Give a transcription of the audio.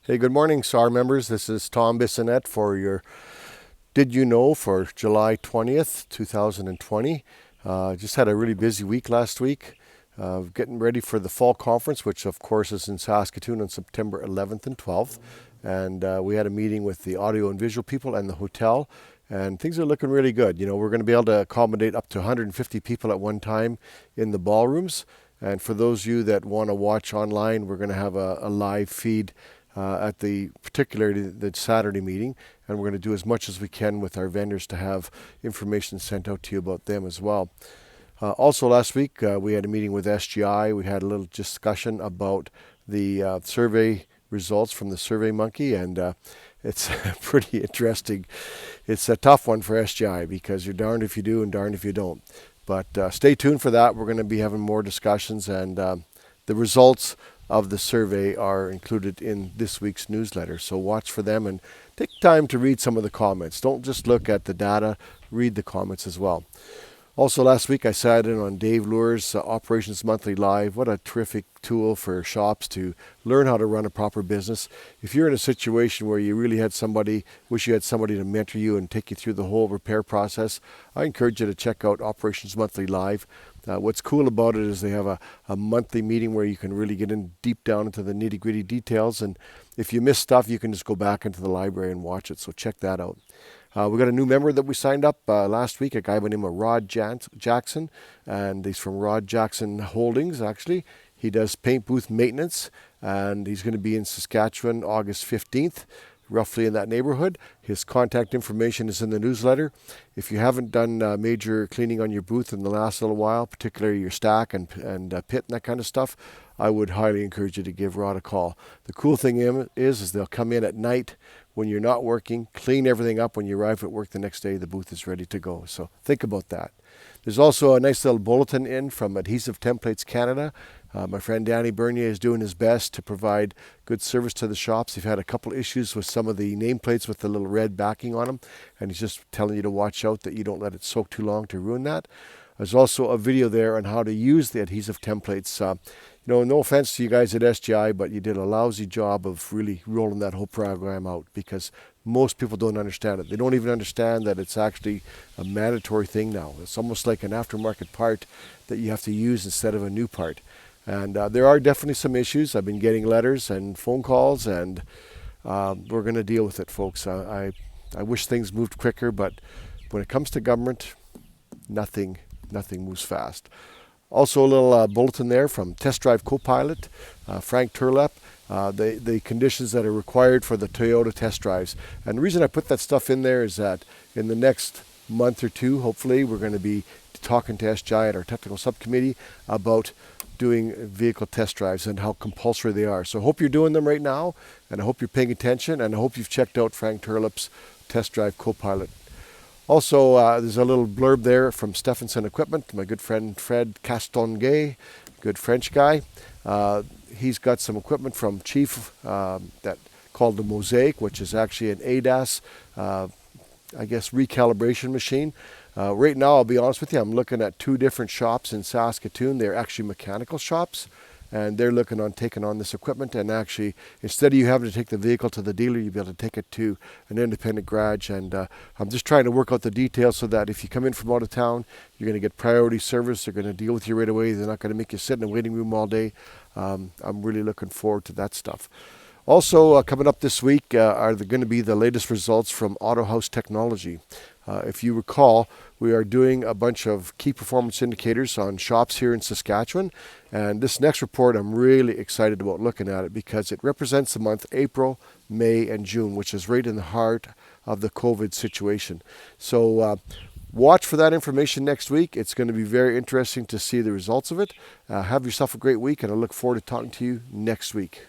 Hey, good morning, SAR members. This is Tom Bissonette for your Did You Know for July 20th, 2020. Just had a really busy week last week, getting ready for the fall conference, which of course is in Saskatoon on September 11th and 12th. And we had a meeting with the audio and visual people and the hotel, and things are looking really good. You know, we're going to be able to accommodate up to 150 people at one time in the ballrooms. And for those of you that want to watch online, we're going to have a live feed at particularly the Saturday meeting, and we're going to do as much as we can with our vendors to have information sent out to you about them as well. Also last week we had a meeting with SGI. We had a little discussion about the survey results from the Survey Monkey, and it's pretty interesting. It's a tough one for SGI because you're darned if you do and darned if you don't. But stay tuned for that. We're going to be having more discussions, and the results of the survey are included in this week's newsletter. So watch for them and take time to read some of the comments. Don't just look at the data, read the comments as well. Also last week I sat in on Dave Lure's Operations Monthly Live. What a terrific tool for shops to learn how to run a proper business. If you're in a situation where you really wish you had somebody to mentor you and take you through the whole repair process, I encourage you to check out Operations Monthly Live. What's cool about it is they have a monthly meeting where you can really get in deep down into the nitty-gritty details, and if you miss stuff, you can just go back into the library and watch it, so check that out. We got a new member that we signed up last week, a guy by the name of Rod Jackson, and he's from Rod Jackson Holdings, actually. He does paint booth maintenance, and he's going to be in Saskatchewan August 15th, roughly in that neighborhood. His contact information is in the newsletter. If you haven't done major cleaning on your booth in the last little while, particularly your stack and pit and that kind of stuff, I would highly encourage you to give Rod a call. The cool thing is they'll come in at night when you're not working, clean everything up. When you arrive at work the next day, the booth is ready to go. So think about that. There's also a nice little bulletin in from Adhesive Templates Canada. My friend Danny Bernier is doing his best to provide good service to the shops. They've had a couple issues with some of the nameplates with the little red backing on them, and he's just telling you to watch out that you don't let it soak too long to ruin that. There's also a video there on how to use the adhesive templates. No offense to you guys at SGI, but you did a lousy job of really rolling that whole program out because most people don't understand it. They don't even understand that it's actually a mandatory thing now. It's almost like an aftermarket part that you have to use instead of a new part. And there are definitely some issues. I've been getting letters and phone calls, and we're going to deal with it, folks. I wish things moved quicker, but when it comes to government, nothing moves fast. Also a little bulletin there from Test Drive Co-Pilot, Frank Turlep, the conditions that are required for the Toyota test drives. And the reason I put that stuff in there is that in the next month or two, hopefully, we're going to be talking to SGI at our technical subcommittee about doing vehicle test drives and how compulsory they are. So I hope you're doing them right now, and I hope you're paying attention, and I hope you've checked out Frank Turlep's Test Drive Co-Pilot. Also, there's a little blurb there from Stephenson Equipment, my good friend Fred Castonguay, good French guy. He's got some equipment from Chief that called the Mosaic, which is actually an ADAS, recalibration machine. Right now, I'll be honest with you, I'm looking at two different shops in Saskatoon. They're actually mechanical shops, and they're looking on taking on this equipment, and actually, instead of you having to take the vehicle to the dealer, you'll be able to take it to an independent garage. And I'm just trying to work out the details so that if you come in from out of town, you're going to get priority service. They're going to deal with you right away. They're not going to make you sit in a waiting room all day. I'm really looking forward to that stuff. Also, coming up this week are going to be the latest results from Auto House Technology. If you recall, we are doing a bunch of key performance indicators on shops here in Saskatchewan. And this next report, I'm really excited about looking at it because it represents the month April, May, and June, which is right in the heart of the COVID situation. So watch for that information next week. It's going to be very interesting to see the results of it. Have yourself a great week, and I look forward to talking to you next week.